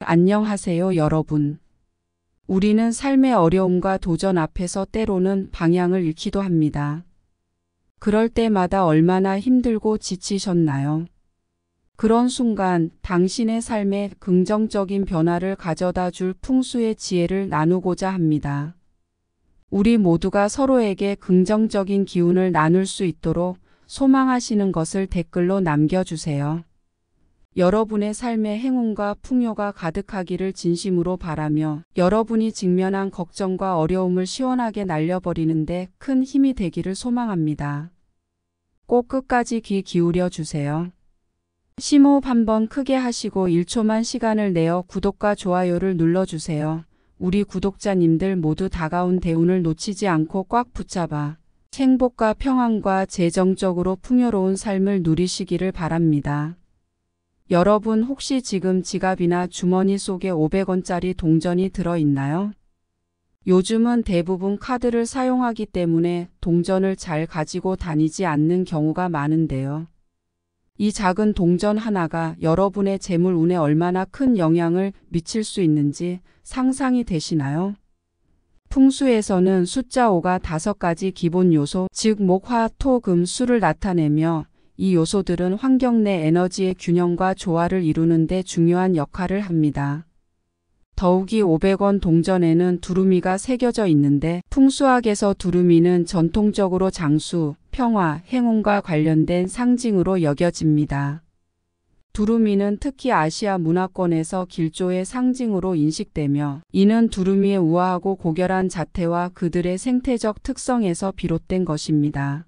안녕하세요, 여러분. 우리는 삶의 어려움과 도전 앞에서 때로는 방향을 잃기도 합니다. 그럴 때마다 얼마나 힘들고 지치셨나요? 그런 순간 당신의 삶에 긍정적인 변화를 가져다 줄 풍수의 지혜를 나누고자 합니다. 우리 모두가 서로에게 긍정적인 기운을 나눌 수 있도록 소망하시는 것을 댓글로 남겨주세요. 여러분의 삶에 행운과 풍요가 가득하기를 진심으로 바라며 여러분이 직면한 걱정과 어려움을 시원하게 날려버리는데 큰 힘이 되기를 소망합니다. 꼭 끝까지 귀 기울여 주세요. 심호흡 한번 크게 하시고 1초만 시간을 내어 구독과 좋아요를 눌러주세요. 우리 구독자님들 모두 다가온 대운을 놓치지 않고 꽉 붙잡아 행복과 평안과 재정적으로 풍요로운 삶을 누리시기를 바랍니다. 여러분 혹시 지금 지갑이나 주머니 속에 500원짜리 동전이 들어있나요? 요즘은 대부분 카드를 사용하기 때문에 동전을 잘 가지고 다니지 않는 경우가 많은데요. 이 작은 동전 하나가 여러분의 재물운에 얼마나 큰 영향을 미칠 수 있는지 상상이 되시나요? 풍수에서는 숫자 5가 5가지 기본 요소, 즉 목, 화, 토, 금, 수를 나타내며 이 요소들은 환경 내 에너지의 균형과 조화를 이루는 데 중요한 역할을 합니다. 더욱이 500원 동전에는 두루미가 새겨져 있는데 풍수학에서 두루미는 전통적으로 장수, 평화, 행운과 관련된 상징으로 여겨집니다. 두루미는 특히 아시아 문화권에서 길조의 상징으로 인식되며 이는 두루미의 우아하고 고결한 자태와 그들의 생태적 특성에서 비롯된 것입니다.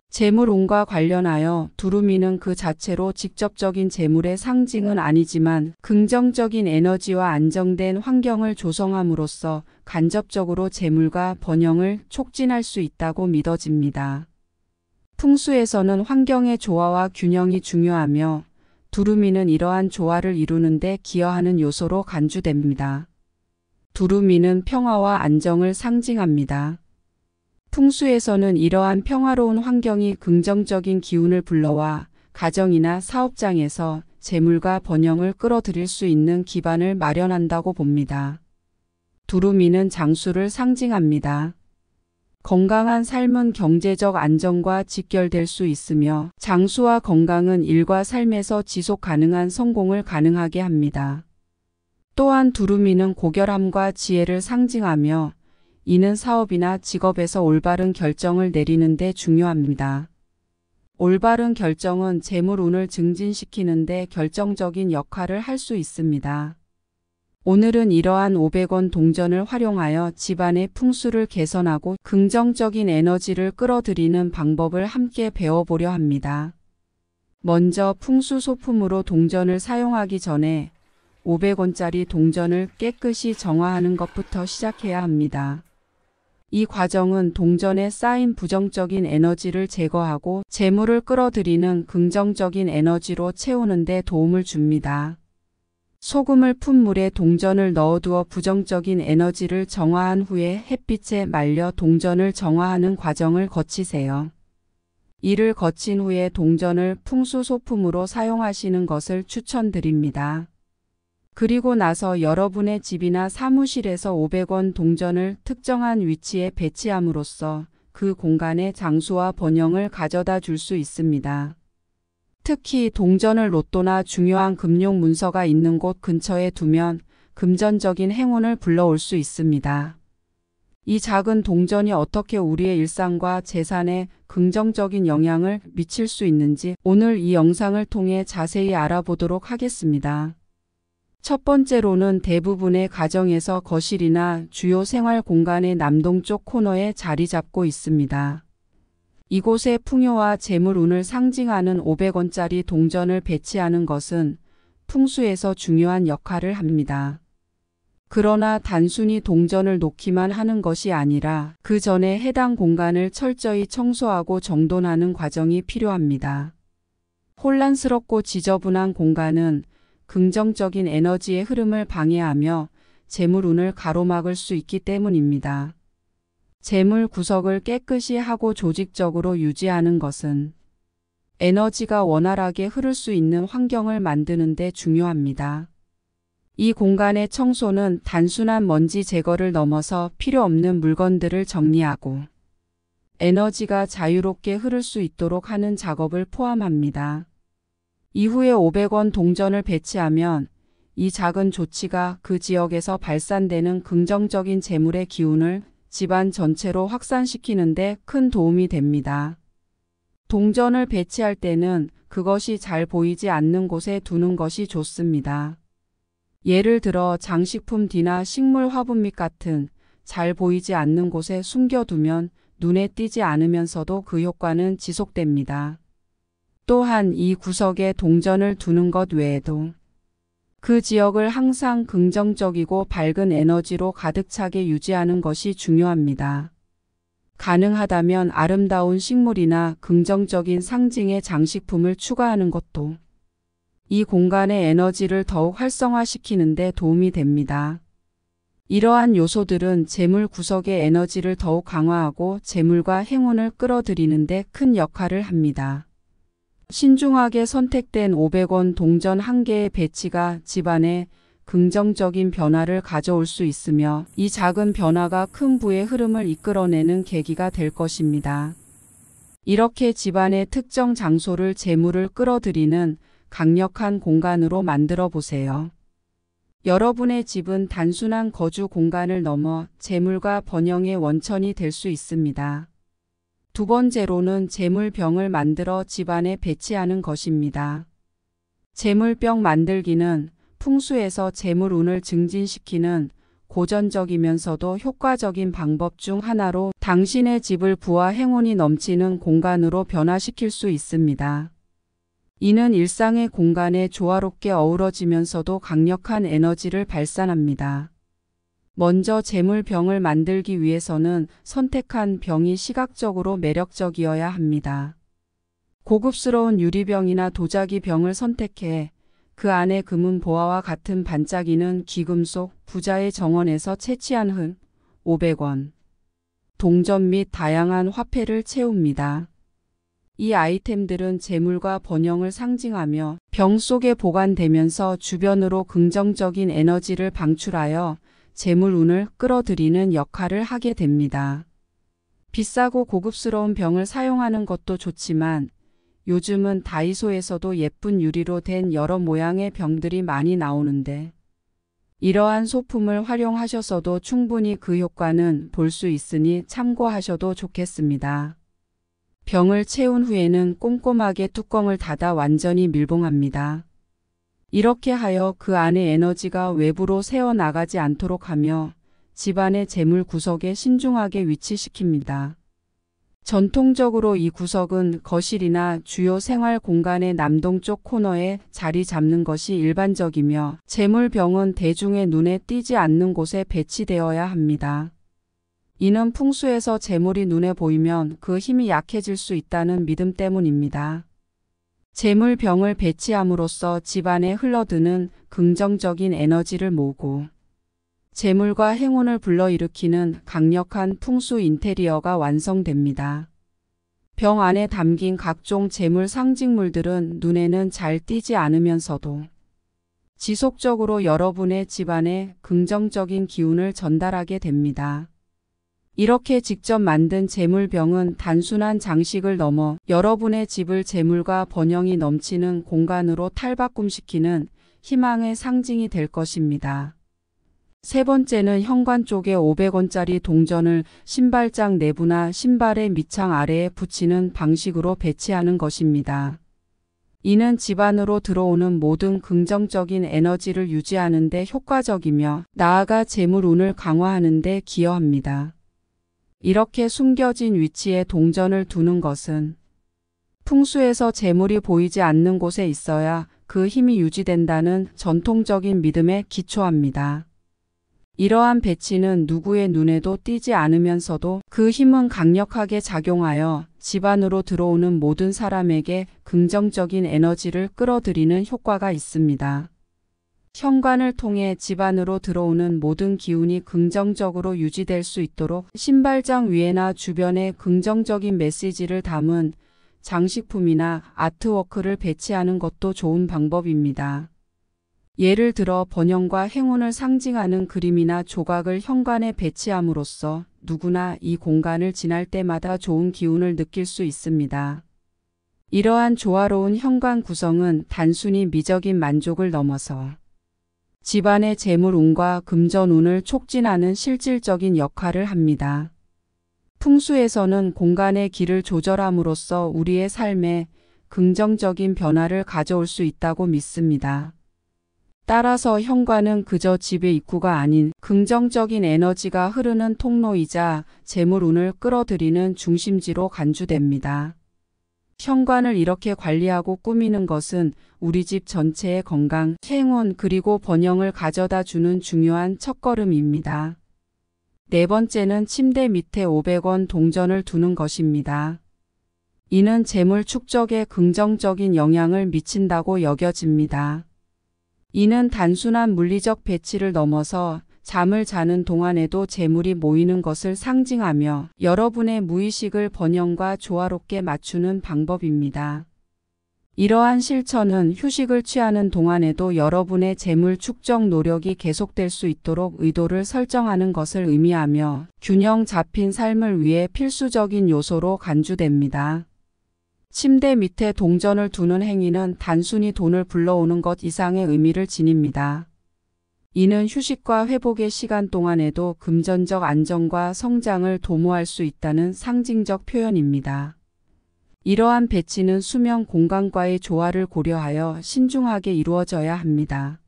재물운과 관련하여 두루미는 그 자체로 직접적인 재물의 상징은 아니지만 긍정적인 에너지와 안정된 환경을 조성함으로써 간접적으로 재물과 번영을 촉진할 수 있다고 믿어집니다. 풍수에서는 환경의 조화와 균형이 중요하며 두루미는 이러한 조화를 이루는 데 기여하는 요소로 간주됩니다. 두루미는 평화와 안정을 상징합니다. 풍수에서는 이러한 평화로운 환경이 긍정적인 기운을 불러와 가정이나 사업장에서 재물과 번영을 끌어들일 수 있는 기반을 마련한다고 봅니다. 두루미는 장수를 상징합니다. 건강한 삶은 경제적 안정과 직결될 수 있으며 장수와 건강은 일과 삶에서 지속 가능한 성공을 가능하게 합니다. 또한 두루미는 고결함과 지혜를 상징하며 이는 사업이나 직업에서 올바른 결정을 내리는 데 중요합니다. 올바른 결정은 재물운을 증진시키는 데 결정적인 역할을 할 수 있습니다. 오늘은 이러한 500원 동전을 활용하여 집안의 풍수를 개선하고 긍정적인 에너지를 끌어들이는 방법을 함께 배워보려 합니다. 먼저 풍수 소품으로 동전을 사용하기 전에 500원짜리 동전을 깨끗이 정화하는 것부터 시작해야 합니다. 이 과정은 동전에 쌓인 부정적인 에너지를 제거하고 재물을 끌어들이는 긍정적인 에너지로 채우는 데 도움을 줍니다. 소금을 푼 물에 동전을 넣어두어 부정적인 에너지를 정화한 후에 햇빛에 말려 동전을 정화하는 과정을 거치세요. 이를 거친 후에 동전을 풍수 소품으로 사용하시는 것을 추천드립니다. 그리고 나서 여러분의 집이나 사무실에서 500원 동전을 특정한 위치에 배치함으로써 그 공간에 장수와 번영을 가져다 줄 수 있습니다. 특히 동전을 로또나 중요한 금융 문서가 있는 곳 근처에 두면 금전적인 행운을 불러올 수 있습니다. 이 작은 동전이 어떻게 우리의 일상과 재산에 긍정적인 영향을 미칠 수 있는지 오늘 이 영상을 통해 자세히 알아보도록 하겠습니다. 첫 번째로는 대부분의 가정에서 거실이나 주요 생활 공간의 남동쪽 코너에 자리 잡고 있습니다. 이곳에 풍요와 재물운을 상징하는 500원짜리 동전을 배치하는 것은 풍수에서 중요한 역할을 합니다. 그러나 단순히 동전을 놓기만 하는 것이 아니라 그 전에 해당 공간을 철저히 청소하고 정돈하는 과정이 필요합니다. 혼란스럽고 지저분한 공간은 긍정적인 에너지의 흐름을 방해하며 재물운을 가로막을 수 있기 때문입니다. 재물 구석을 깨끗이 하고 조직적으로 유지하는 것은 에너지가 원활하게 흐를 수 있는 환경을 만드는 데 중요합니다. 이 공간의 청소는 단순한 먼지 제거를 넘어서 필요 없는 물건들을 정리하고 에너지가 자유롭게 흐를 수 있도록 하는 작업을 포함합니다. 이후에 500원 동전을 배치하면 이 작은 조치가 그 지역에서 발산되는 긍정적인 재물의 기운을 집안 전체로 확산시키는 데 큰 도움이 됩니다. 동전을 배치할 때는 그것이 잘 보이지 않는 곳에 두는 것이 좋습니다. 예를 들어 장식품 뒤나 식물 화분밑 같은 잘 보이지 않는 곳에 숨겨두면 눈에 띄지 않으면서도 그 효과는 지속됩니다. 또한 이 구석에 동전을 두는 것 외에도 그 지역을 항상 긍정적이고 밝은 에너지로 가득 차게 유지하는 것이 중요합니다. 가능하다면 아름다운 식물이나 긍정적인 상징의 장식품을 추가하는 것도 이 공간의 에너지를 더욱 활성화시키는 데 도움이 됩니다. 이러한 요소들은 재물 구석의 에너지를 더욱 강화하고 재물과 행운을 끌어들이는 데 큰 역할을 합니다. 신중하게 선택된 500원 동전 한 개의 배치가 집안에 긍정적인 변화를 가져올 수 있으며 이 작은 변화가 큰 부의 흐름을 이끌어내는 계기가 될 것입니다. 이렇게 집안의 특정 장소를 재물을 끌어들이는 강력한 공간으로 만들어 보세요. 여러분의 집은 단순한 거주 공간을 넘어 재물과 번영의 원천이 될 수 있습니다. 두 번째로는 재물병을 만들어 집안에 배치하는 것입니다. 재물병 만들기는 풍수에서 재물운을 증진시키는 고전적이면서도 효과적인 방법 중 하나로 당신의 집을 부와 행운이 넘치는 공간으로 변화시킬 수 있습니다. 이는 일상의 공간에 조화롭게 어우러지면서도 강력한 에너지를 발산합니다. 먼저 재물병을 만들기 위해서는 선택한 병이 시각적으로 매력적이어야 합니다. 고급스러운 유리병이나 도자기 병을 선택해 그 안에 금은 보화와 같은 반짝이는 귀금속 부자의 정원에서 채취한 흙, 500원, 동전 및 다양한 화폐를 채웁니다. 이 아이템들은 재물과 번영을 상징하며 병 속에 보관되면서 주변으로 긍정적인 에너지를 방출하여 재물운을 끌어들이는 역할을 하게 됩니다. 비싸고 고급스러운 병을 사용하는 것도 좋지만 요즘은 다이소에서도 예쁜 유리로 된 여러 모양의 병들이 많이 나오는데 이러한 소품을 활용하셔서도 충분히 그 효과는 볼 수 있으니 참고하셔도 좋겠습니다. 병을 채운 후에는 꼼꼼하게 뚜껑을 닫아 완전히 밀봉합니다. 이렇게 하여 그 안의 에너지가 외부로 새어나가지 않도록 하며 집안의 재물 구석에 신중하게 위치시킵니다. 전통적으로 이 구석은 거실이나 주요 생활 공간의 남동쪽 코너에 자리 잡는 것이 일반적이며 재물병은 대중의 눈에 띄지 않는 곳에 배치되어야 합니다. 이는 풍수에서 재물이 눈에 보이면 그 힘이 약해질 수 있다는 믿음 때문입니다. 재물병을 배치함으로써 집안에 흘러드는 긍정적인 에너지를 모으고 재물과 행운을 불러일으키는 강력한 풍수 인테리어가 완성됩니다. 병 안에 담긴 각종 재물 상징물들은 눈에는 잘 띄지 않으면서도 지속적으로 여러분의 집안에 긍정적인 기운을 전달하게 됩니다. 이렇게 직접 만든 재물병은 단순한 장식을 넘어 여러분의 집을 재물과 번영이 넘치는 공간으로 탈바꿈시키는 희망의 상징이 될 것입니다. 세 번째는 현관 쪽에 500원짜리 동전을 신발장 내부나 신발의 밑창 아래에 붙이는 방식으로 배치하는 것입니다. 이는 집 안으로 들어오는 모든 긍정적인 에너지를 유지하는 데 효과적이며 나아가 재물운을 강화하는 데 기여합니다. 이렇게 숨겨진 위치에 동전을 두는 것은 풍수에서 재물이 보이지 않는 곳에 있어야 그 힘이 유지된다는 전통적인 믿음에 기초합니다. 이러한 배치는 누구의 눈에도 띄지 않으면서도 그 힘은 강력하게 작용하여 집 안으로 들어오는 모든 사람에게 긍정적인 에너지를 끌어들이는 효과가 있습니다. 현관을 통해 집 안으로 들어오는 모든 기운이 긍정적으로 유지될 수 있도록 신발장 위에나 주변에 긍정적인 메시지를 담은 장식품이나 아트워크를 배치하는 것도 좋은 방법입니다. 예를 들어 번영과 행운을 상징하는 그림이나 조각을 현관에 배치함으로써 누구나 이 공간을 지날 때마다 좋은 기운을 느낄 수 있습니다. 이러한 조화로운 현관 구성은 단순히 미적인 만족을 넘어서 집안의 재물운과 금전운을 촉진하는 실질적인 역할을 합니다. 풍수에서는 공간의 길을 조절함으로써 우리의 삶에 긍정적인 변화를 가져올 수 있다고 믿습니다. 따라서 현관은 그저 집의 입구가 아닌 긍정적인 에너지가 흐르는 통로이자 재물운을 끌어들이는 중심지로 간주됩니다. 현관을 이렇게 관리하고 꾸미는 것은 우리 집 전체의 건강, 행운 그리고 번영을 가져다 주는 중요한 첫걸음입니다. 네 번째는 침대 밑에 500원 동전을 두는 것입니다. 이는 재물 축적에 긍정적인 영향을 미친다고 여겨집니다. 이는 단순한 물리적 배치를 넘어서 잠을 자는 동안에도 재물이 모이는 것을 상징하며 여러분의 무의식을 번영과 조화롭게 맞추는 방법입니다. 이러한 실천은 휴식을 취하는 동안에도 여러분의 재물 축적 노력이 계속될 수 있도록 의도를 설정하는 것을 의미하며 균형 잡힌 삶을 위해 필수적인 요소로 간주됩니다. 침대 밑에 동전을 두는 행위는 단순히 돈을 불러오는 것 이상의 의미를 지닙니다. 이는 휴식과 회복의 시간 동안에도 금전적 안정과 성장을 도모할 수 있다는 상징적 표현입니다. 이러한 배치는 수면 공간과의 조화를 고려하여 신중하게 이루어져야 합니다.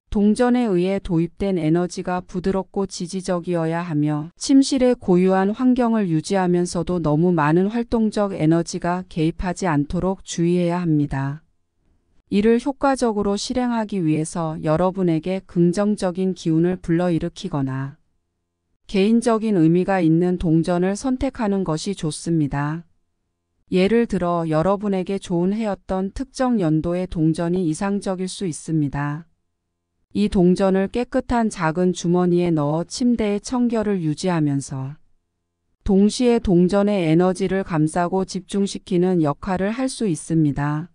동전에 의해 도입된 에너지가 부드럽고 지지적이어야 하며 침실의 고유한 환경을 유지하면서도 너무 많은 활동적 에너지가 개입하지 않도록 주의해야 합니다. 이를 효과적으로 실행하기 위해서 여러분에게 긍정적인 기운을 불러일으키거나 개인적인 의미가 있는 동전을 선택하는 것이 좋습니다. 예를 들어 여러분에게 좋은 해였던 특정 연도의 동전이 이상적일 수 있습니다. 이 동전을 깨끗한 작은 주머니에 넣어 침대의 청결을 유지하면서 동시에 동전의 에너지를 감싸고 집중시키는 역할을 할 수 있습니다.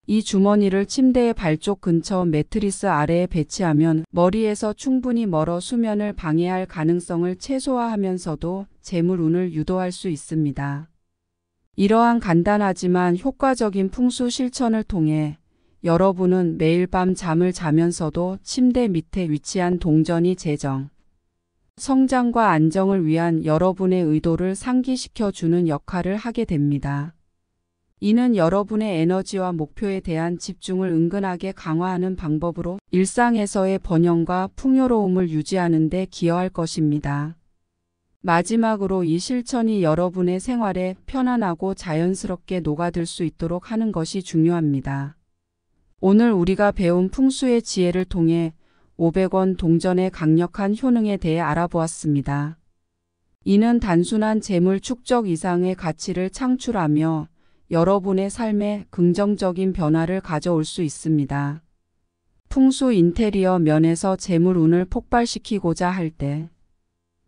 이 주머니를 침대의 발쪽 근처 매트리스 아래에 배치하면 머리에서 충분히 멀어 수면을 방해할 가능성을 최소화하면서도 재물운을 유도할 수 있습니다. 이러한 간단하지만 효과적인 풍수 실천을 통해 여러분은 매일 밤 잠을 자면서도 침대 밑에 위치한 동전이 재정, 성장과 안정을 위한 여러분의 의도를 상기시켜 주는 역할을 하게 됩니다. 이는 여러분의 에너지와 목표에 대한 집중을 은근하게 강화하는 방법으로 일상에서의 번영과 풍요로움을 유지하는 데 기여할 것입니다. 마지막으로 이 실천이 여러분의 생활에 편안하고 자연스럽게 녹아들 수 있도록 하는 것이 중요합니다. 오늘 우리가 배운 풍수의 지혜를 통해 500원 동전의 강력한 효능에 대해 알아보았습니다. 이는 단순한 재물 축적 이상의 가치를 창출하며 여러분의 삶에 긍정적인 변화를 가져올 수 있습니다. 풍수 인테리어 면에서 재물운을 폭발시키고자 할 때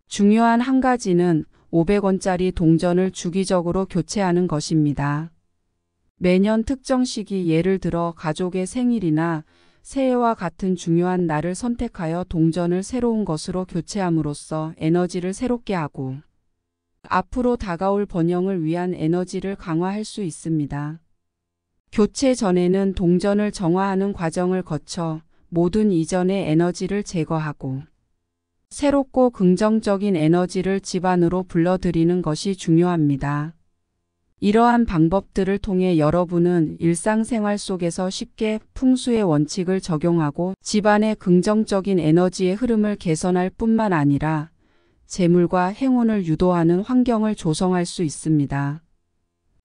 중요한 한 가지는 500원짜리 동전을 주기적으로 교체하는 것입니다. 매년 특정 시기 예를 들어 가족의 생일이나 새해와 같은 중요한 날을 선택하여 동전을 새로운 것으로 교체함으로써 에너지를 새롭게 하고 앞으로 다가올 번영을 위한 에너지를 강화할 수 있습니다. 교체 전에는 동전을 정화하는 과정을 거쳐 모든 이전의 에너지를 제거하고 새롭고 긍정적인 에너지를 집안으로 불러들이는 것이 중요합니다. 이러한 방법들을 통해 여러분은 일상생활 속에서 쉽게 풍수의 원칙을 적용하고 집안의 긍정적인 에너지의 흐름을 개선할 뿐만 아니라 재물과 행운을 유도하는 환경을 조성할 수 있습니다.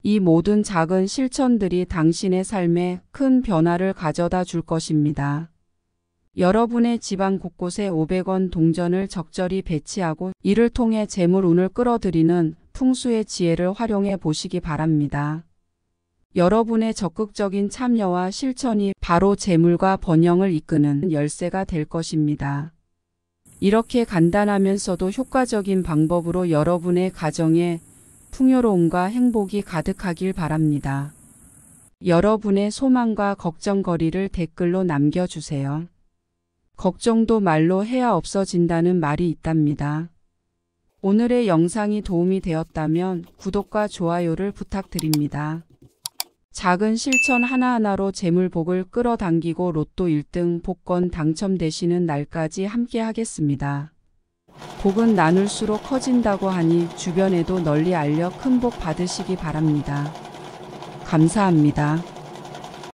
이 모든 작은 실천들이 당신의 삶에 큰 변화를 가져다 줄 것입니다. 여러분의 집안 곳곳에 500원 동전을 적절히 배치하고 이를 통해 재물운을 끌어들이는 풍수의 지혜를 활용해 보시기 바랍니다. 여러분의 적극적인 참여와 실천이 바로 재물과 번영을 이끄는 열쇠가 될 것입니다. 이렇게 간단하면서도 효과적인 방법으로 여러분의 가정에 풍요로움과 행복이 가득하길 바랍니다. 여러분의 소망과 걱정거리를 댓글로 남겨주세요. 걱정도 말로 해야 없어진다는 말이 있답니다. 오늘의 영상이 도움이 되었다면 구독과 좋아요를 부탁드립니다. 작은 실천 하나하나로 재물복을 끌어당기고 로또 1등 복권 당첨되시는 날까지 함께 하겠습니다. 복은 나눌수록 커진다고 하니 주변에도 널리 알려 큰 복 받으시기 바랍니다. 감사합니다.